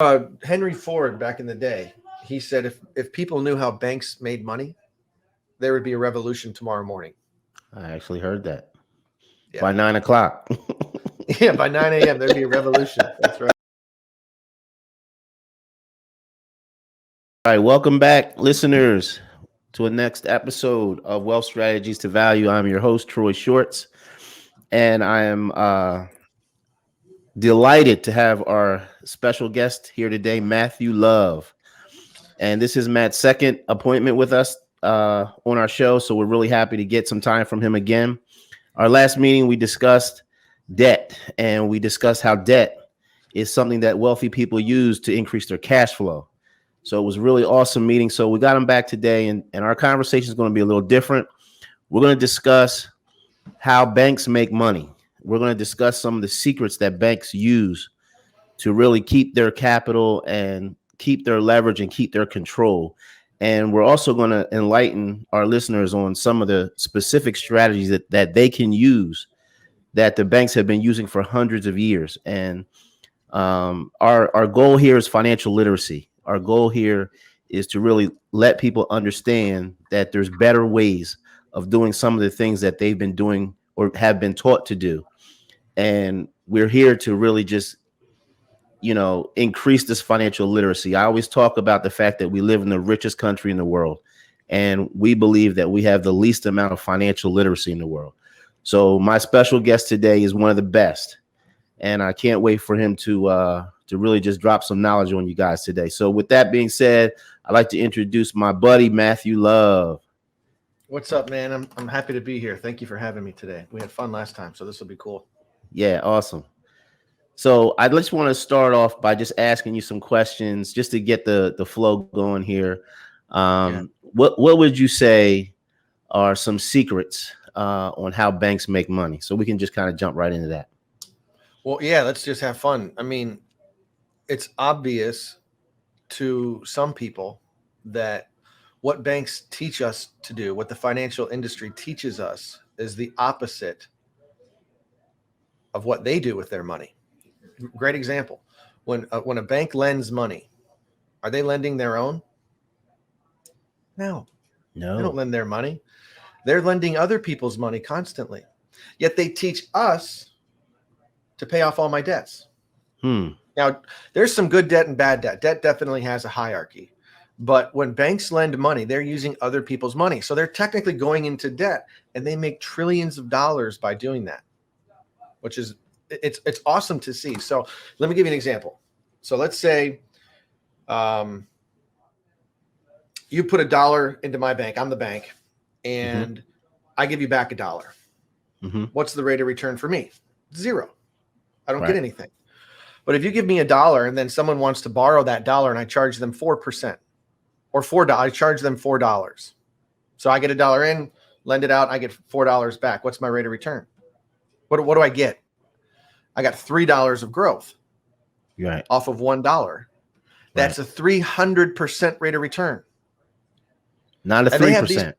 Henry Ford back in the day, he said if people knew how banks made money, there would be a revolution tomorrow morning. I actually heard that Yeah. by 9 o'clock. Yeah, by 9 a.m. there'd be a revolution. That's right. All right, welcome back, listeners, to a next episode of Wealth Strategies to Value. I'm your host, Troy Shorts, and I am delighted to have our special guest here today, Matthew Love. And this is Matt's second appointment with us on our show, so we're really happy to get some time from him again. Our last meeting, we discussed debt, and we discussed how debt is something that wealthy people use to increase their cash flow. So it was a really awesome meeting. So we got him back today, and our conversation is going to be a little different. We're going to discuss how banks make money. We're going to discuss some of the secrets that banks use to really keep their capital and keep their leverage and keep their control. And we're also going to enlighten our listeners on some of the specific strategies that they can use that the banks have been using for hundreds of years. And our goal here is financial literacy. Our goal here is to really let people understand that there's better ways of doing some of the things that they've been doing or have been taught to do. And we're here to really just, increase this financial literacy. I always talk about the fact that we live in the richest country in the world, and we believe that we have the least amount of financial literacy in the world. So my special guest today is one of the best, and I can't wait for him to really just drop some knowledge on you guys today. So with that being said, I'd like to introduce my buddy, Matthew Love. What's up, man? I'm happy to be here. Thank you for having me today. We had fun last time, so this will be cool. Yeah, awesome. So I just want to start off by just asking you some questions just to get the flow going here. What would you say are some secrets on how banks make money? So we can just kind of jump right into that. Well, yeah, let's just have fun. I mean, it's obvious to some people that what banks teach us to do, what the financial industry teaches us, is the opposite of what they do with their money. Great example. When a bank lends money, are they lending their own? No, they don't lend their money. They're lending other people's money constantly. Yet they teach us to pay off all my debts. Now, there's some good debt and bad debt. Debt definitely has a hierarchy. But when banks lend money, they're using other people's money. So they're technically going into debt, and they make trillions of dollars by doing that, which is it's awesome to see. So let me give you an example. So let's say you put $1 into my bank. I'm the bank, and I give you back $1. What's the rate of return for me? 0. I don't get anything. But if you give me $1 and then someone wants to borrow that dollar and I charge them 4% or $4, I charge them $4. So I get $1 in, lend it out, I get $4 back. What's my rate of return? What do I get? I got $3 of growth off of $1. That's a 300% rate of return. Not a 3%.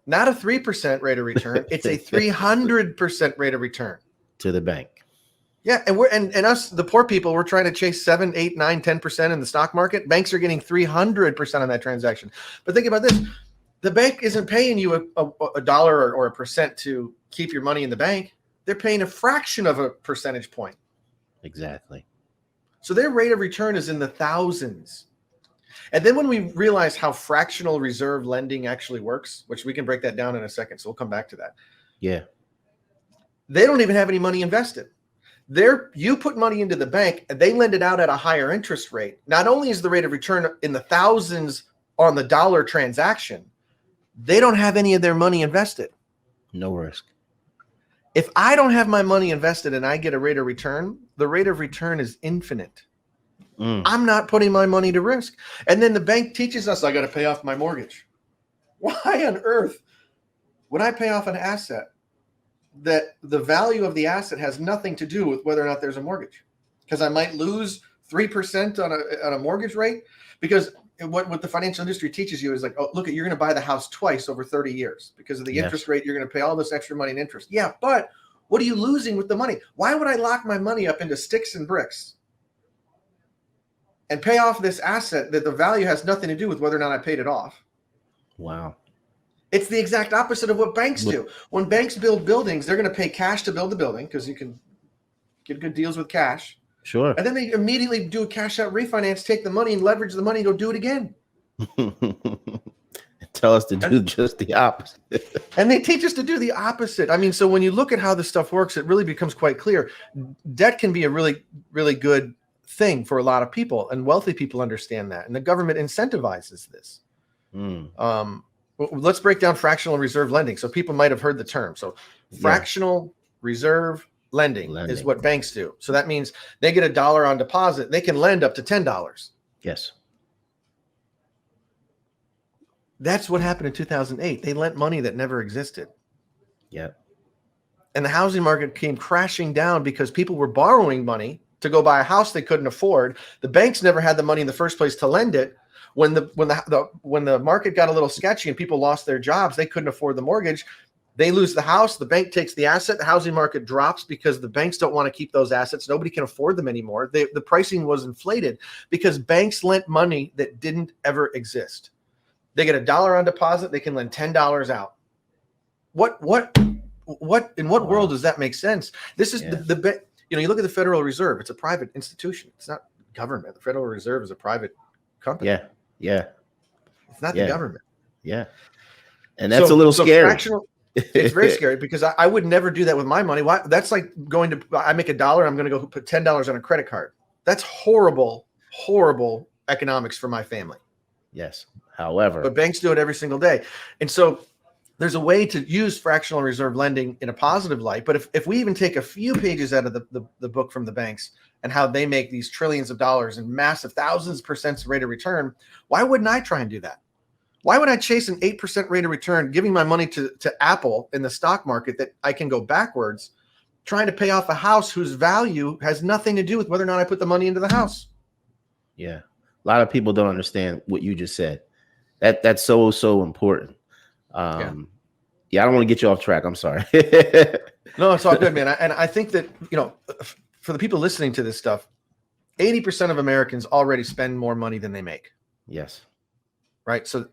Not a 3% rate of return. It's a 300% rate of return to the bank. Yeah, and us, the poor people, we're trying to chase 7, 8, 9, 10% in the stock market. Banks are getting 300% on that transaction. But think about this: the bank isn't paying you a dollar or a percent to keep your money in the bank. They're paying a fraction of a percentage point. Exactly. So their rate of return is in the thousands. And then when we realize how fractional reserve lending actually works, which we can break that down in a second, so we'll come back to that. Yeah. They don't even have any money invested. You put money into the bank and they lend it out at a higher interest rate. Not only is the rate of return in the thousands on the dollar transaction, they don't have any of their money invested. No risk. If I don't have my money invested and I get a rate of return, the rate of return is infinite. I'm not putting my money to risk. And then the bank teaches us I got to pay off my mortgage. Why on earth would I pay off an asset that the value of the asset has nothing to do with whether or not there's a mortgage? Because I might lose 3% on a mortgage rate. Because what the financial industry teaches you is like, oh, look, you're going to buy the house twice over 30 years because of the interest rate. You're going to pay all this extra money in interest. Yeah, but what are you losing with the money? Why would I lock my money up into sticks and bricks? and pay off this asset that the value has nothing to do with whether or not I paid it off. Wow. It's the exact opposite of what banks do. When banks build buildings, they're going to pay cash to build the building because you can get good deals with cash. Sure. And then they immediately do a cash out refinance, take the money and leverage the money and go do it again. Tell us to do just the opposite. And they teach us to do the opposite. I mean, so when you look at how this stuff works, it really becomes quite clear. Debt can be a really, really good thing for a lot of people, and wealthy people understand that. And the government incentivizes this. Let's break down fractional reserve lending. So people might have heard the term. So fractional reserve lending is what banks do. So that means they get $1 on deposit. They can lend up to $10. Yes. That's what happened in 2008. They lent money that never existed. Yeah. And the housing market came crashing down because people were borrowing money to go buy a house they couldn't afford. The banks never had the money in the first place to lend it. When the market got a little sketchy and people lost their jobs, they couldn't afford the mortgage. They lose the house. The bank takes the asset. The housing market drops because the banks don't want to keep those assets. Nobody can afford them anymore. The pricing was inflated because banks lent money that didn't ever exist. They get $1 on deposit. They can lend $10 out. What in what world does that make sense? This is you look at the Federal Reserve. It's a private institution. It's not government. The Federal Reserve is a private company. Yeah. It's not the government. Yeah. And that's a little scary. It's very scary because I would never do that with my money. Why? That's like I make $1. I'm going to go put $10 on a credit card. That's horrible, horrible economics for my family. Yes. However, but banks do it every single day. And so there's a way to use fractional reserve lending in a positive light. But if we even take a few pages out of the book from the banks and how they make these trillions of dollars and massive thousands of percent rate of return, why wouldn't I try and do that? Why would I chase an 8% rate of return, giving my money to Apple in the stock market that I can go backwards, trying to pay off a house whose value has nothing to do with whether or not I put the money into the house? Yeah. A lot of people don't understand what you just said. That's so important. I don't want to get you off track. I'm sorry. No, it's all good, man. And I think that, for the people listening to this stuff, 80% of Americans already spend more money than they make. Yes. Right. So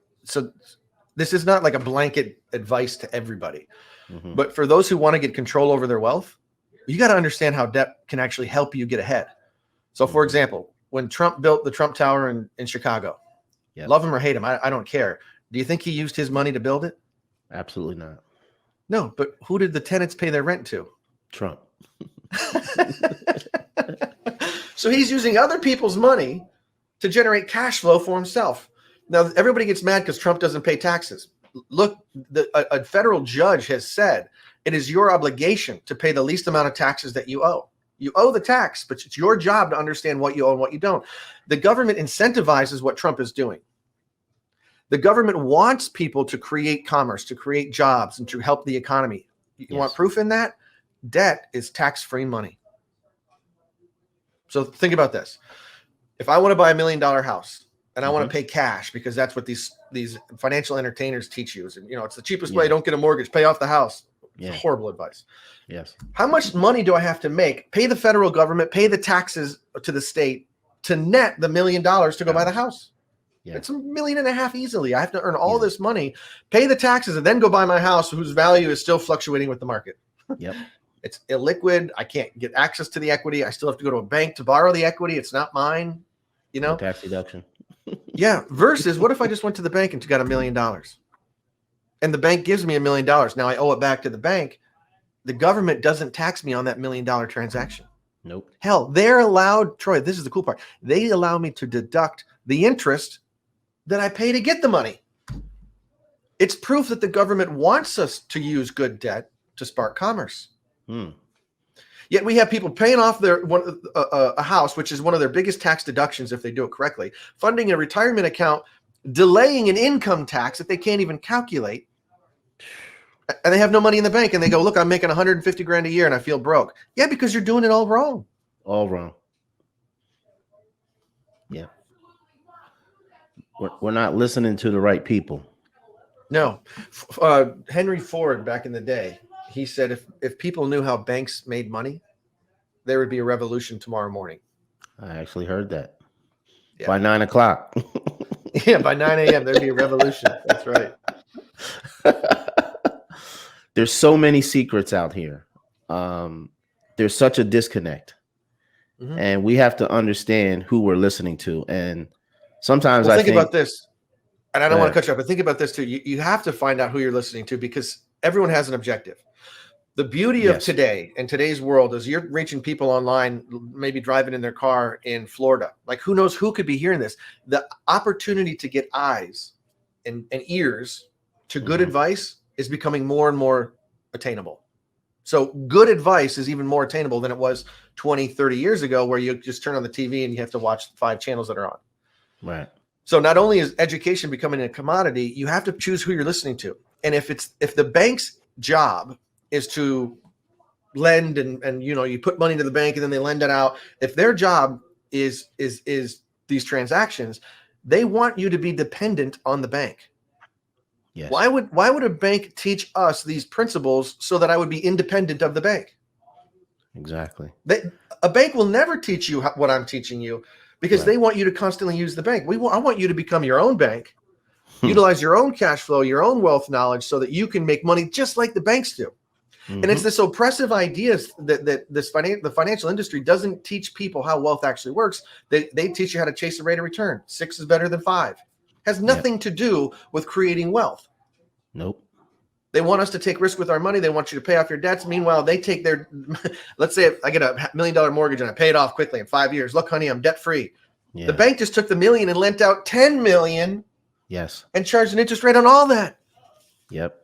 this is not like a blanket advice to everybody, but for those who want to get control over their wealth, you got to understand how debt can actually help you get ahead. So for example, when Trump built the Trump Tower in Chicago, love him or hate him, I don't care. Do you think he used his money to build it? Absolutely not. No, but who did the tenants pay their rent to? Trump. So he's using other people's money to generate cash flow for himself. Now, everybody gets mad because Trump doesn't pay taxes. Look, a federal judge has said it is your obligation to pay the least amount of taxes that you owe. You owe the tax, but it's your job to understand what you owe and what you don't. The government incentivizes what Trump is doing. The government wants people to create commerce, to create jobs, and to help the economy. You want proof in that? Debt is tax-free money. So think about this. If I want to buy $1 million house and I want to pay cash because that's what these financial entertainers teach you, and it's the cheapest way. Don't get a mortgage, pay off the house. It's horrible advice. Yes. How much money do I have to make? Pay the federal government, pay the taxes to the state to net the $1 million to go buy the house. Yeah. It's $1.5 million easily. I have to earn all this money, pay the taxes, and then go buy my house whose value is still fluctuating with the market. Yep. It's illiquid. I can't get access to the equity. I still have to go to a bank to borrow the equity. It's not mine. No tax deduction. Yeah. Versus what if I just went to the bank and got $1 million? And the bank gives me $1 million. Now I owe it back to the bank. The government doesn't tax me on that $1 million transaction. Nope. Hell, they're allowed, Troy, this is the cool part. They allow me to deduct the interest that I pay to get the money. It's proof that the government wants us to use good debt to spark commerce. Yet we have people paying off a house, which is one of their biggest tax deductions if they do it correctly, funding a retirement account, delaying an income tax that they can't even calculate, and they have no money in the bank, and they go, look, I'm making 150 grand a year and I feel broke. Yeah, because you're doing it all wrong. All wrong. Yeah. We're not listening to the right people. No. Henry Ford, back in the day, he said if people knew how banks made money, there would be a revolution tomorrow morning. I actually heard that. Yeah. By 9 o'clock. Yeah, by 9 a.m. there'd be a revolution. That's right. There's so many secrets out here. There's such a disconnect, Mhm. and we have to understand who we're listening to. And sometimes Well, I think think, about this, and I go don't want to ahead. cut you off, but think about this too. You have to find out who you're listening to because everyone has an objective. The beauty of Yes. today and today's world is you're reaching people online, maybe driving in their car in Florida. Like, who knows who could be hearing this? The opportunity to get eyes and ears to good Mhm. advice is becoming more and more attainable. So good advice is even more attainable than it was 20, 30 years ago, where you just turn on the TV and you have to watch 5 channels that are on. Right. So not only is education becoming a commodity, you have to choose who you're listening to. And if the bank's job is to lend and you put money into the bank and then they lend it out, if their job is these transactions, they want you to be dependent on the bank. Yes. Why would a bank teach us these principles so that I would be independent of the bank? Exactly. A bank will never teach you what I'm teaching you because Right. they want you to constantly use the bank. I want you to become your own bank, utilize your own cash flow, your own wealth knowledge so that you can make money just like the banks do. And it's this oppressive idea that the financial industry doesn't teach people how wealth actually works. They teach you how to chase a rate of return. 6 is better than 5. Has nothing to do with creating wealth. Nope. They want us to take risk with our money. They want you to pay off your debts. Meanwhile, they take their, let's say I get a $1 million mortgage and I pay it off quickly in 5 years. Look, honey, I'm debt free. Yeah. The bank just took the $1 million and lent out $10 million. Yes. And charged an interest rate on all that. Yep.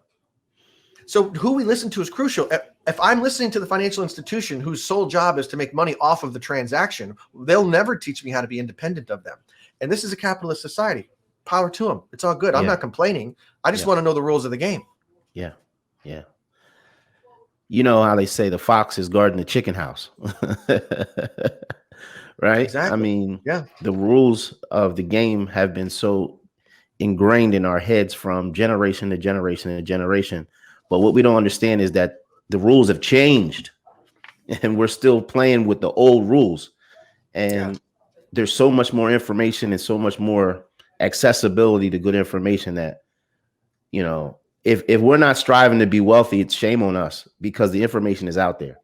So who we listen to is crucial. If I'm listening to the financial institution whose sole job is to make money off of the transaction, they'll never teach me how to be independent of them. And this is a capitalist society. Power to them. It's all good. I'm not complaining. I just want to know the rules of the game. Yeah. Yeah. You know how they say the fox is guarding the chicken house. Right? Exactly. I mean, yeah. The rules of the game have been so ingrained in our heads from generation to generation to generation. But what we don't understand is that the rules have changed and we're still playing with the old rules. And there's so much more information and so much more accessibility to good information that, if we're not striving to be wealthy, it's shame on us because the information is out there.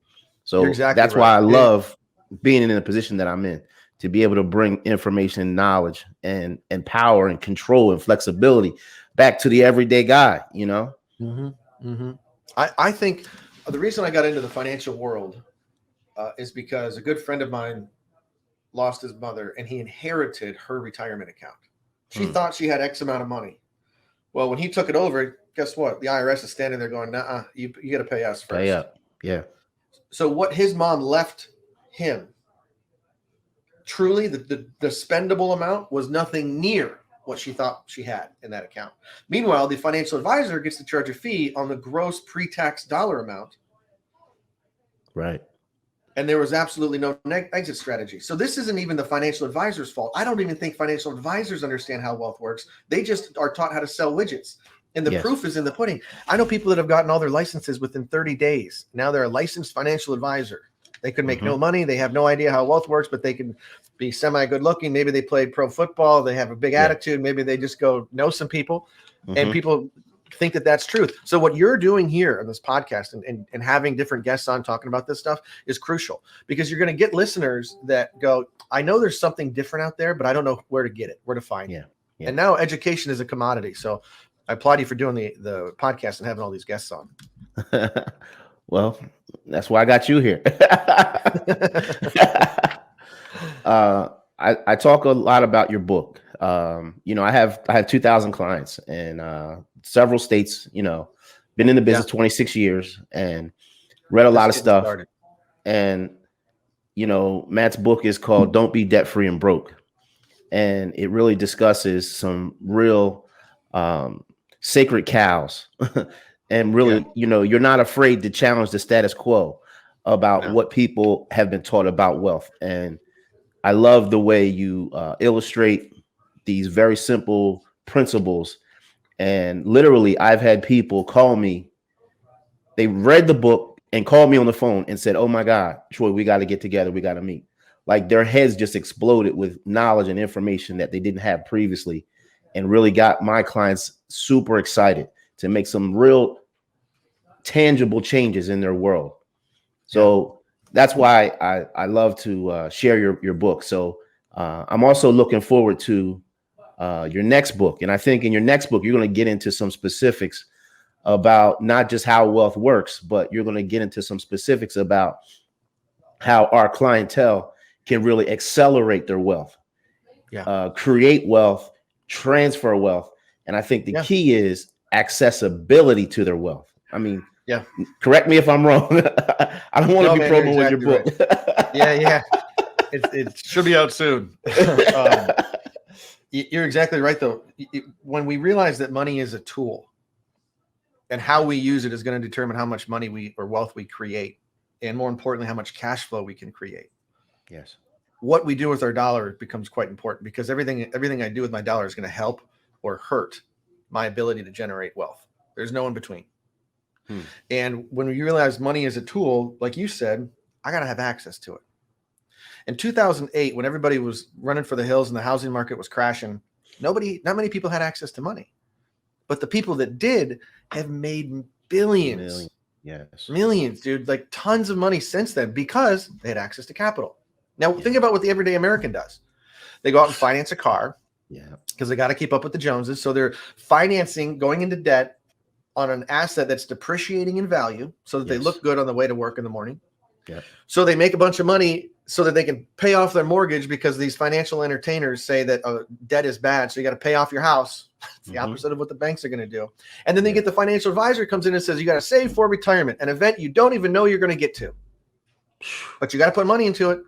So that's right. why I love being in the position that I'm in, to be able to bring information, knowledge, and power and control and flexibility back to the everyday guy, I think the reason I got into the financial world is because a good friend of mine lost his mother and he inherited her retirement account. She thought she had X amount of money. Well, when he took it over, guess what? The IRS is standing there going, "Nah, you got to pay us first." Pay up. Yeah. So what his mom left him, truly the spendable amount was nothing near what she thought she had in that account. Meanwhile, the financial advisor gets to charge a fee on the gross pre-tax dollar amount. Right. And there was absolutely no exit strategy. So this isn't even the financial advisor's fault. I don't even think financial advisors understand how wealth works. They just are taught how to sell widgets. And the proof is in the pudding. I know people that have gotten all their licenses within 30 days. Now they're a licensed financial advisor. They could make no money. They have no idea how wealth works, but they can be semi-good looking. Maybe they played pro football. They have a big attitude. Maybe they just go know some people. And people think that that's truth. So what you're doing here on this podcast and having different guests on talking about this stuff is crucial, because you're going to get listeners that go, I know there's something different out there, but I don't know where to get it, where to find it. And now education is a commodity. So I applaud you for doing the podcast and having all these guests on. Well, that's why I got you here. I talk a lot about your book. I have 2,000 clients and several states, been in the business 26 years and read a lot of stuff. Started. And, Matt's book is called Don't Be Debt Free and Broke. And it really discusses some real sacred cows. And really, you're not afraid to challenge the status quo about what people have been taught about wealth. And I love the way you illustrate these very simple principles. And literally, I've had people call me. They read the book and called me on the phone and said, "Oh my God, Troy, we got to get together. We got to meet." like their heads just exploded with knowledge and information that they didn't have previously, and really got my clients super excited to make some real tangible changes in their world. So that's why I love to share your book. So I'm also looking forward to your next book. And I think in your next book, you're going to get into some specifics about not just how wealth works, but you're going to get into some specifics about how our clientele can really accelerate their wealth, create wealth, transfer wealth. And I think the key is accessibility to their wealth. I mean, correct me if I'm wrong. I don't want to be promoting your book. Right. It should be out soon. You're exactly right, though. When we realize that money is a tool, and how we use it is going to determine how much money or wealth we create, and more importantly, how much cash flow we can create. Yes. What we do with our dollar becomes quite important, because everything I do with my dollar is going to help or hurt my ability to generate wealth. There's no in between. And when we realize money is a tool, like you said, I got to have access to it. In 2008, when everybody was running for the hills and the housing market was crashing, not many people had access to money. But the people that did have made billions. Millions, dude, like tons of money since then, because they had access to capital. Now, think about what the everyday American does. They go out and finance a car because they got to keep up with the Joneses. So they're financing, going into debt on an asset that's depreciating in value so that they look good on the way to work in the morning. So they make a bunch of money so that they can pay off their mortgage, because these financial entertainers say that debt is bad, so you got to pay off your house. It's the opposite of what the banks are going to do. And then they get the financial advisor comes in and says, you got to save for retirement, an event you don't even know you're going to get to. But you got to put money into it.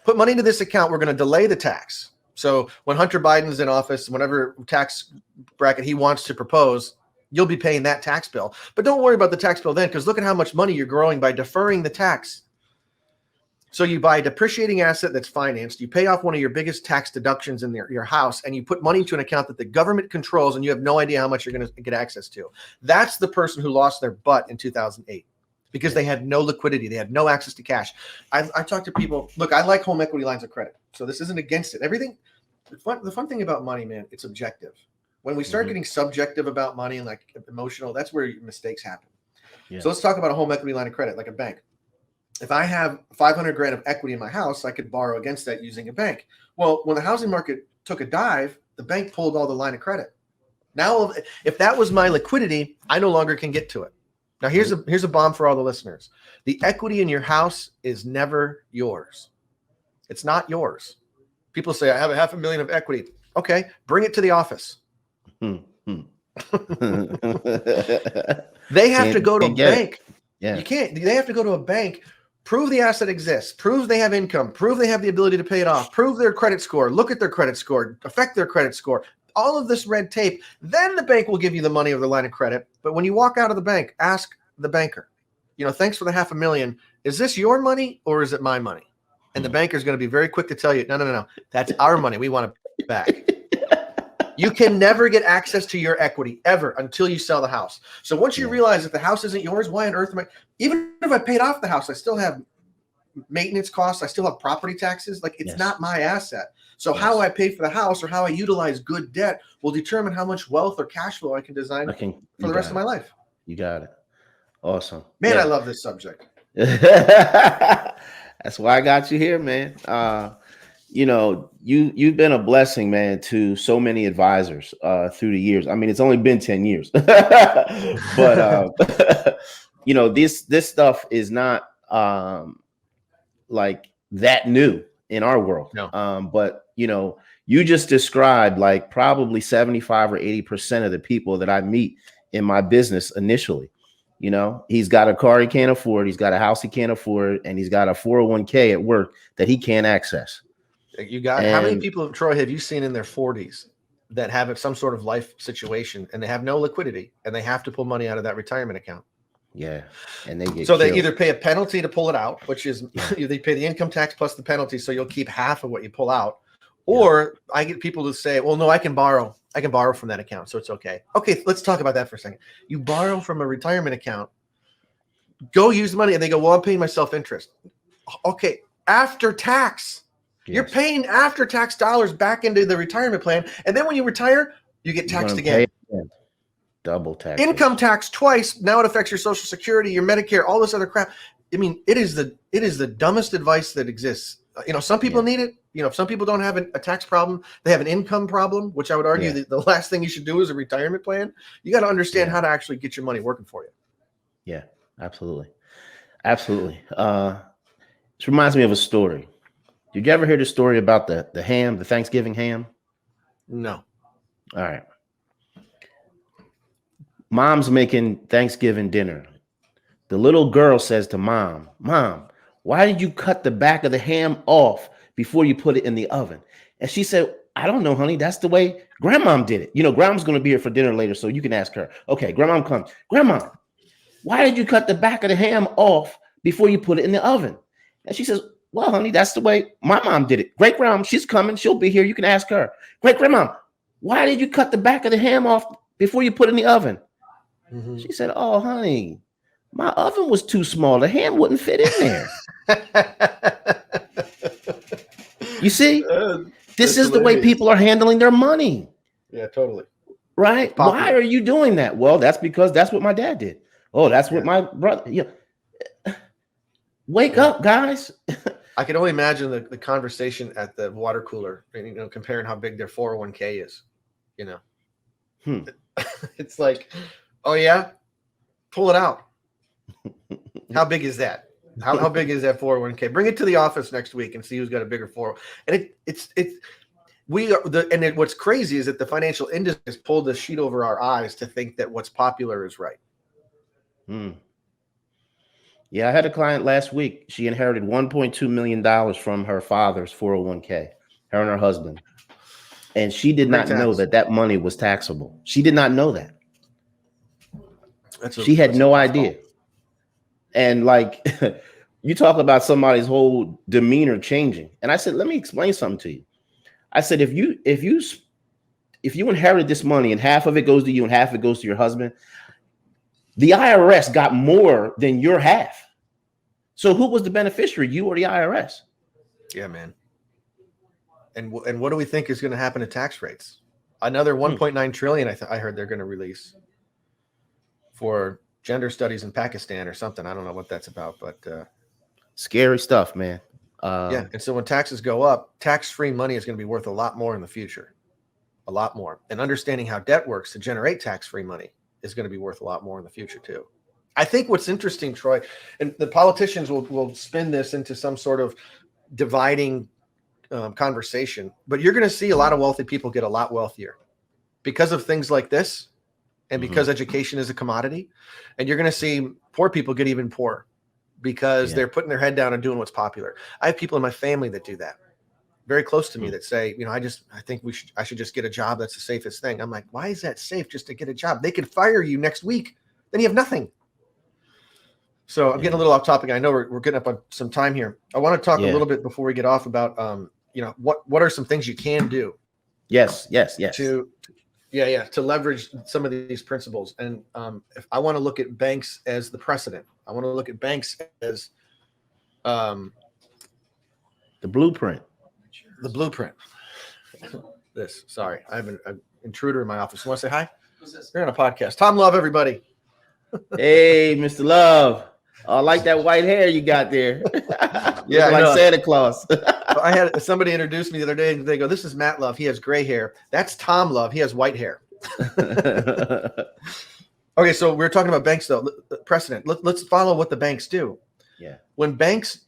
Put money into this account. We're going to delay the tax. So when Hunter Biden's in office, whatever tax bracket he wants to propose, you'll be paying that tax bill. But don't worry about the tax bill then, because look at how much money you're growing by deferring the tax. So you buy a depreciating asset that's financed, you pay off one of your biggest tax deductions in your house, and you put money into an account that the government controls, and you have no idea how much you're going to get access to. That's the person who lost their butt in 2008, because they had no liquidity. They had no access to cash. I talk to people, look, I like home equity lines of credit, so this isn't against it. The fun thing about money, man, it's objective. When we start getting subjective about money and like emotional, that's where mistakes happen. So let's talk about a home equity line of credit, like a bank. If I have 500 grand of equity in my house, I could borrow against that using a bank. Well, when the housing market took a dive, the bank pulled all the line of credit. Now, if that was my liquidity, I no longer can get to it. Now, here's a bomb for all the listeners. The equity in your house is never yours. It's not yours. People say, I have $500,000 of equity. Okay, bring it to the office. They have to go to a bank. You can't. They have to go to a bank, prove the asset exists, prove they have income, prove they have the ability to pay it off, prove their credit score, look at their credit score, affect their credit score, all of this red tape. Then the bank will give you the money of the line of credit. But when you walk out of the bank, ask the banker, thanks for the $500,000. Is this your money or is it my money? And the banker is going to be very quick to tell you, no. That's our money. We want it back. You can never get access to your equity ever until you sell the house. So once you realize that the house isn't yours, why on earth even if I paid off the house, I still have maintenance costs. I still have property taxes. Like it's not my asset. So how I pay for the house or how I utilize good debt will determine how much wealth or cash flow I can design for the rest of my life. You got it. Awesome. Man, I love this subject. That's why I got you here, man. You've been a blessing, man, to so many advisors through the years. I mean, it's only been 10 years, but this stuff is not like that new in our world. No. But you just described like probably 75 or 80% of the people that I meet in my business initially. He's got a car he can't afford, he's got a house he can't afford, and he's got a 401k at work that he can't access. How many people, Troy, have you seen in their 40s that have some sort of life situation and they have no liquidity and they have to pull money out of that retirement account? Yeah. And they they either pay a penalty to pull it out, which is they pay the income tax plus the penalty. So you'll keep half of what you pull out. Or I get people to say, well, no, I can borrow from that account. So it's okay. Okay. Let's talk about that for a second. You borrow from a retirement account, go use the money. And they go, well, I'm paying myself interest. Okay. After tax, You're Yes. paying after-tax dollars back into the retirement plan, and then when you retire, you get You're taxed gonna again. pay again. Double tax. Income tax twice. Now it affects your Social Security, your Medicare, all this other crap. I mean, it is the dumbest advice that exists. Some people need it. If some people don't have a tax problem, they have an income problem, which I would argue that the last thing you should do is a retirement plan. You got to understand how to actually get your money working for you. Yeah, absolutely. Absolutely. This reminds me of a story. Did you ever hear the story about the ham, the Thanksgiving ham? No. All right. Mom's making Thanksgiving dinner. The little girl says to Mom, why did you cut the back of the ham off before you put it in the oven? And she said, I don't know, honey. That's the way Grandmom did it. Grandma's going to be here for dinner later, so you can ask her. Okay, Grandmom comes. Grandma, why did you cut the back of the ham off before you put it in the oven? And she says, well, honey, that's the way my mom did it. Great grandma, she's coming. She'll be here. You can ask her. Great grandma, why did you cut the back of the ham off before you put it in the oven? Mm-hmm. She said, oh, honey, my oven was too small. The ham wouldn't fit in there. You see, this is the way people are handling their money. Yeah, totally. Right? Popular. Why are you doing that? Well, that's because that's what my dad did. Oh, that's what my brother. Wake up, guys. I can only imagine the conversation at the water cooler, comparing how big their 401k is. It's like, oh yeah, pull it out. How big is that? How big is that 401k? Bring it to the office next week and see who's got a bigger 401k. And what's crazy is that the financial industry has pulled the sheet over our eyes to think that what's popular is right. Yeah, I had a client last week. She inherited $1.2 million from her father's 401k, her and her husband. And she did not know that money was taxable. She did not know that. She had no idea. And you talk about somebody's whole demeanor changing. And I said, let me explain something to you. I said, if you inherited this money and half of it goes to you and half of it goes to your husband, the IRS got more than your half. So who was the beneficiary, you or the IRS? Yeah, man. And what do we think is going to happen to tax rates? Another 1.9 trillion. I heard they're going to release for gender studies in Pakistan or something. I don't know what that's about, but scary stuff, man. Yeah. And so when taxes go up, tax-free money is going to be worth a lot more in the future. A lot more. And understanding how debt works to generate tax-free money is going to be worth a lot more in the future too. I think what's interesting, Troy, and the politicians will spin this into some sort of dividing conversation, but you're going to see a lot of wealthy people get a lot wealthier because of things like this and because education is a commodity. And you're going to see poor people get even poorer because they're putting their head down and doing what's popular. I have people in my family that do that. Very close to me that say, I think I should just get a job. That's the safest thing. I'm like, why is that safe just to get a job? They could fire you next week. Then you have nothing. So I'm getting a little off topic. I know we're getting up on some time here. I want to talk a little bit before we get off about, what are some things you can do? Yes. To leverage some of these principles. And if I want to look at banks as the precedent, I want to look at banks as the blueprint. The blueprint. Sorry, I have an intruder in my office. You want to say hi? Who's this? You're on a podcast. Tom Love, everybody. Hey, Mr. Love. I like that white hair you got there. Yeah, like Santa Claus. I had somebody introduce me the other day, and they go, "This is Matt Love. He has gray hair. That's Tom Love. He has white hair." Okay, so we're talking about banks, though. Precedent. Let's follow what the banks do. Yeah. When banks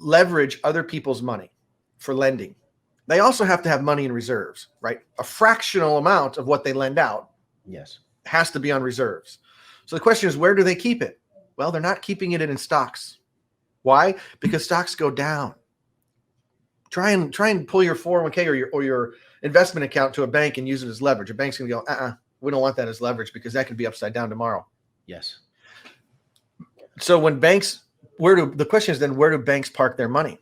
leverage other people's money for lending, they also have to have money in reserves, right? A fractional amount of what they lend out has to be on reserves. So the question is, where do they keep it? Well, they're not keeping it in stocks. Why? Because stocks go down. Try and pull your 401k or your investment account to a bank and use it as leverage. A bank's going to go, we don't want that as leverage because that could be upside down tomorrow. Yes. So when banks, the question is then, where do banks park their money?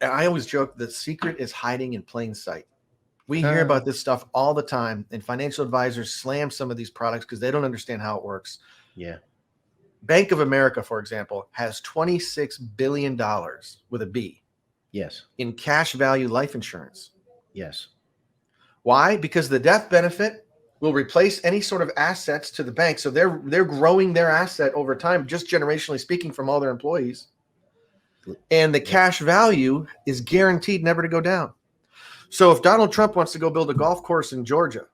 And I always joke the secret is hiding in plain sight. We hear about this stuff all the time, and financial advisors slam some of these products because they don't understand how it works. Yeah. Bank of America, for example, has $26 billion with a B Yes. in cash value life insurance. Yes. Why? Because the death benefit will replace any sort of assets to the bank. So they're growing their asset over time, just generationally speaking, from all their employees. And the cash value is guaranteed never to go down. So if Donald Trump wants to go build a golf course in Georgia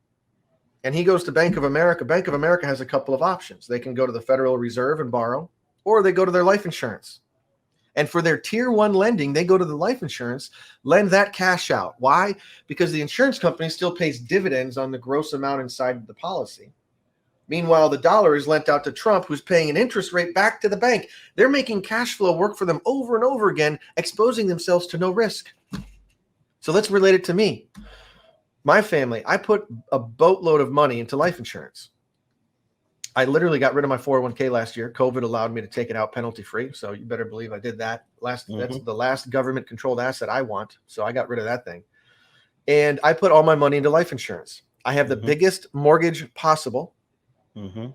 and he goes to Bank of America has a couple of options. They can go to the Federal Reserve and borrow, or they go to their life insurance. And for their tier one lending, they go to the life insurance, lend that cash out. Why? Because the insurance company still pays dividends on the gross amount inside the policy. Meanwhile, the dollar is lent out to Trump, who's paying an interest rate back to the bank. They're making cash flow work for them over and over again, exposing themselves to no risk. So let's relate it to me. My family, I put a boatload of money into life insurance. I literally got rid of my 401k last year. COVID allowed me to take it out penalty free. So you better believe I did that. That's the last government controlled asset I want. So I got rid of that thing. And I put all my money into life insurance. I have the biggest mortgage possible. We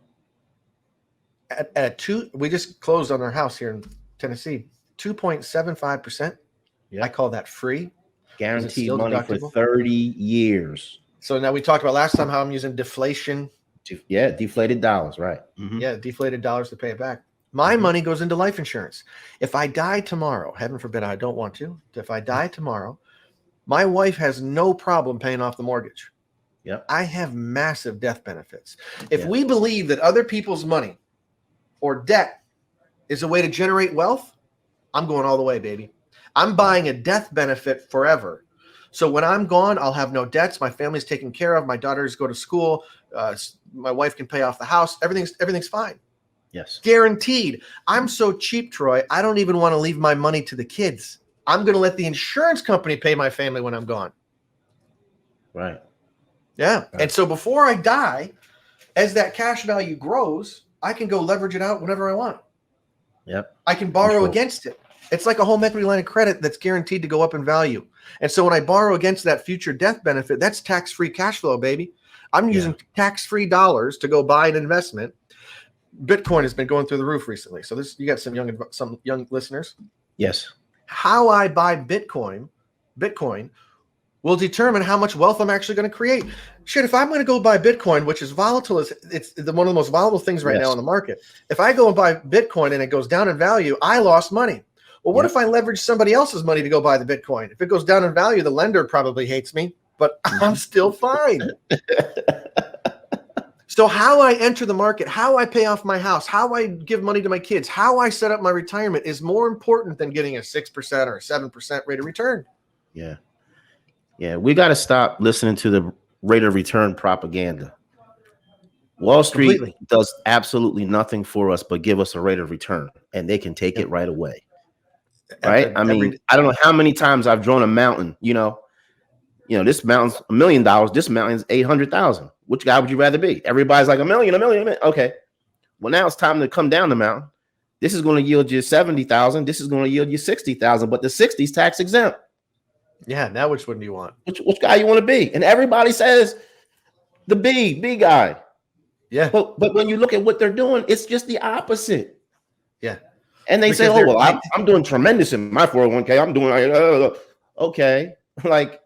just closed on our house here in Tennessee, 2.75%. Yeah. I call that free. Guaranteed money deductible for 30 years. So now we talked about last time how I'm using deflation. Yeah, deflated dollars, right? Yeah, deflated dollars to pay it back. My money goes into life insurance. If I die tomorrow, heaven forbid, I don't want to. If I die tomorrow, my wife has no problem paying off the mortgage. Yep. I have massive death benefits. If we believe that other people's money or debt is a way to generate wealth, I'm going all the way, baby. I'm buying a death benefit forever. So when I'm gone, I'll have no debts. My family's taken care of. My daughters go to school. My wife can pay off the house. Everything's fine. Yes. Guaranteed. I'm so cheap, Troy. I don't even want to leave my money to the kids. I'm going to let the insurance company pay my family when I'm gone. Right. Yeah. Right. And so before I die, as that cash value grows, I can go leverage it out whenever I want. Yep. I can borrow against it. It's like a home equity line of credit that's guaranteed to go up in value. And so when I borrow against that future death benefit, that's tax-free cash flow, baby. I'm using tax-free dollars to go buy an investment. Bitcoin has been going through the roof recently. So you got some young listeners. Yes. How I buy Bitcoin will determine how much wealth I'm actually going to create. Shit, if I'm going to go buy Bitcoin, which is volatile, it's one of the most volatile things right now in the market. If I go and buy Bitcoin and it goes down in value, I lost money. Well, what if I leverage somebody else's money to go buy the Bitcoin? If it goes down in value, the lender probably hates me, but I'm still fine. So how I enter the market, how I pay off my house, how I give money to my kids, how I set up my retirement is more important than getting a 6% or a 7% rate of return. Yeah. Yeah. We got to stop listening to the rate of return propaganda. Wall Street does absolutely nothing for us but give us a rate of return, and they can take it right away. Right? I mean, I don't know how many times I've drawn a mountain, this mountain's $1 million. This mountain's 800,000. Which guy would you rather be? Everybody's like a million. Okay. Well, now it's time to come down the mountain. This is going to yield you 70,000. This is going to yield you 60,000, but the 60 is tax exempt. Yeah. Now which one do you want? Which guy you want to be? And everybody says the B guy. Yeah. But when you look at what they're doing, it's just the opposite. Yeah. And they say, oh, well, I'm doing tremendous in my 401k. I'm doing okay. Like,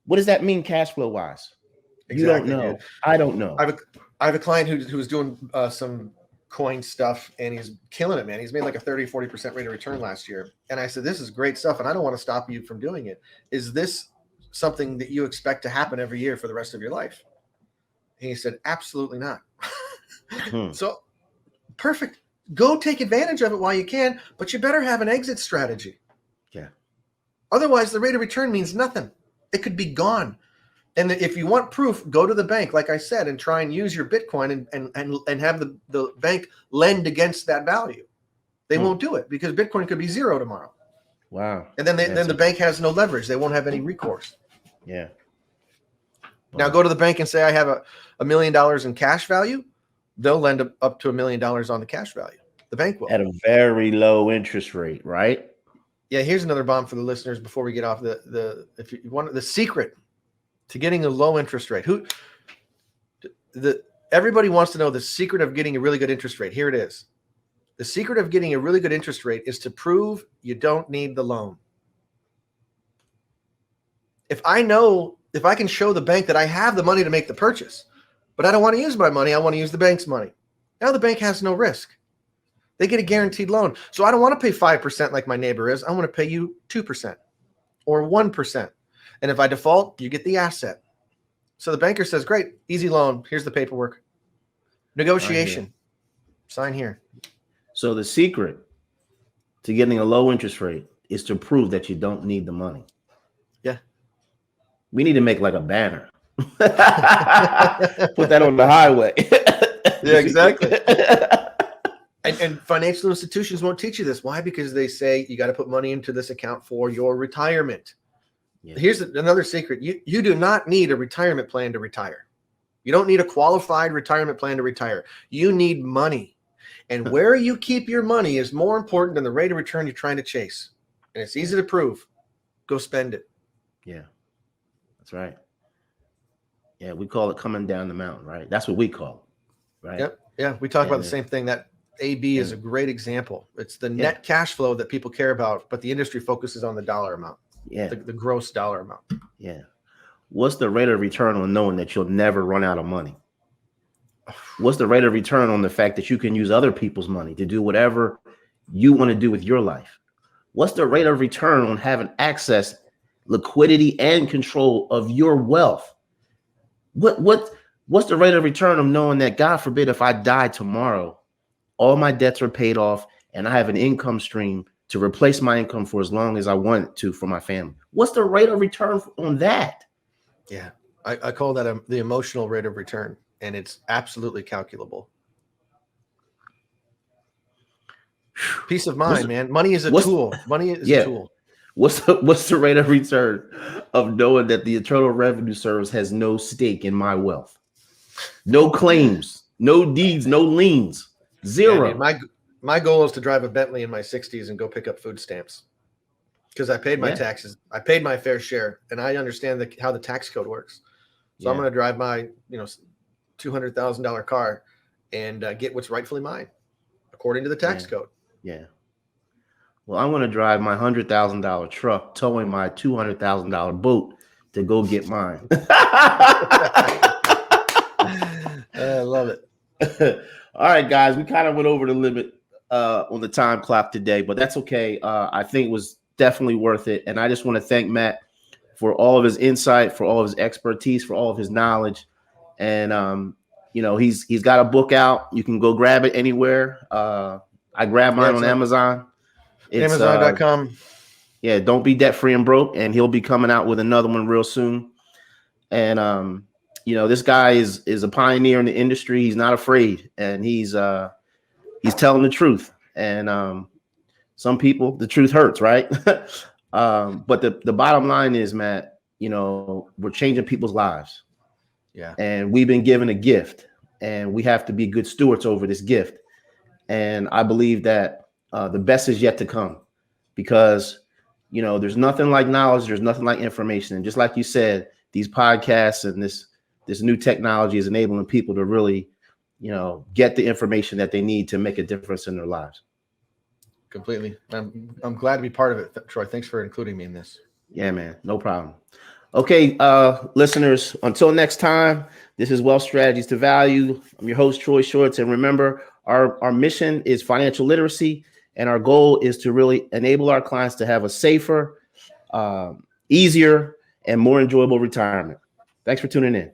what does that mean cash flow wise? Exactly, you don't know. Dude. I don't know. I have a client who's doing some coin stuff, and he's killing it, man. He's made like a 30-40% rate of return last year. And I said, this is great stuff, and I don't want to stop you from doing it. Is this something that you expect to happen every year for the rest of your life? And he said, absolutely not. So perfect. Go take advantage of it while you can, but you better have an exit strategy. Yeah. Otherwise, the rate of return means nothing. It could be gone. And if you want proof, go to the bank, like I said, and try and use your Bitcoin and have the bank lend against that value. They won't do it because Bitcoin could be zero tomorrow. Wow. And then the bank has no leverage. They won't have any recourse. Yeah. Wow. Now go to the bank and say, I have $1 million in cash value. They'll lend up to $1 million on the cash value. The bank will. At a very low interest rate, right? Yeah, here's another bomb for the listeners before we get off if you want the secret to getting a low interest rate. Everybody wants to know the secret of getting a really good interest rate. Here it is. The secret of getting a really good interest rate is to prove you don't need the loan. If I can show the bank that I have the money to make the purchase, but I don't want to use my money, I want to use the bank's money. Now the bank has no risk. They get a guaranteed loan. So I don't want to pay 5% like my neighbor is. I want to pay you 2% or 1%. And if I default, you get the asset. So the banker says, great, easy loan. Here's the paperwork. Negotiation. Sign here. So the secret to getting a low interest rate is to prove that you don't need the money. Yeah. We need to make like a banner. Put that on the highway. Yeah, exactly. And financial institutions won't teach you this. Why? Because they say you got to put money into this account for your retirement. Yeah. Here's another secret. You do not need a retirement plan to retire. You don't need a qualified retirement plan to retire. You need money. And where you keep your money is more important than the rate of return you're trying to chase. And it's easy to prove. Go spend it. Yeah, that's right. Yeah, we call it coming down the mountain, right? That's what we call it, right? Yep. Yeah, we talk about the same thing. That AB is a great example. It's the net cash flow that people care about, but the industry focuses on the dollar amount. Yeah. The gross dollar amount. Yeah. What's the rate of return on knowing that you'll never run out of money? What's the rate of return on the fact that you can use other people's money to do whatever you want to do with your life? What's the rate of return on having access, liquidity, and control of your wealth? What's the rate of return of knowing that, God forbid, if I die tomorrow, all my debts are paid off and I have an income stream to replace my income for as long as I want to for my family? What's the rate of return on that? Yeah, I call that the emotional rate of return, and it's absolutely calculable. Peace of mind, man. Money is a tool. Money is a tool. What's the rate of return of knowing that the Internal Revenue Service has no stake in my wealth? No claims, no deeds, no liens, zero. Yeah, I mean, my goal is to drive a Bentley in my 60s and go pick up food stamps because I paid my taxes. I paid my fair share, and I understand how the tax code works. So I'm going to drive my $200,000 car and get what's rightfully mine according to the tax code. Yeah. Well, I'm going to drive my $100,000 truck, towing my $200,000 boat to go get mine. I love it. All right, guys, we kind of went over the limit on the time clock today, but that's okay. I think it was definitely worth it. And I just want to thank Matt for all of his insight, for all of his expertise, for all of his knowledge. And, he's got a book out. You can go grab it anywhere. I grabbed mine on Amazon. It's Amazon.com. Don't be debt free and broke. And he'll be coming out with another one real soon. And, this guy is a pioneer in the industry. He's not afraid, and he's telling the truth. And some people, the truth hurts, right? But the bottom line is, Matt, we're changing people's lives. Yeah. And we've been given a gift, and we have to be good stewards over this gift. And I believe that the best is yet to come, because, there's nothing like knowledge. There's nothing like information. And just like you said, these podcasts and this new technology is enabling people to really, get the information that they need to make a difference in their lives. Completely. I'm glad to be part of it, Troy. Thanks for including me in this. Yeah, man. No problem. Okay, listeners, until next time, this is Wealth Strategies to Value. I'm your host, Troy Shorts. And remember, our mission is financial literacy. And our goal is to really enable our clients to have a safer, easier, and more enjoyable retirement. Thanks for tuning in.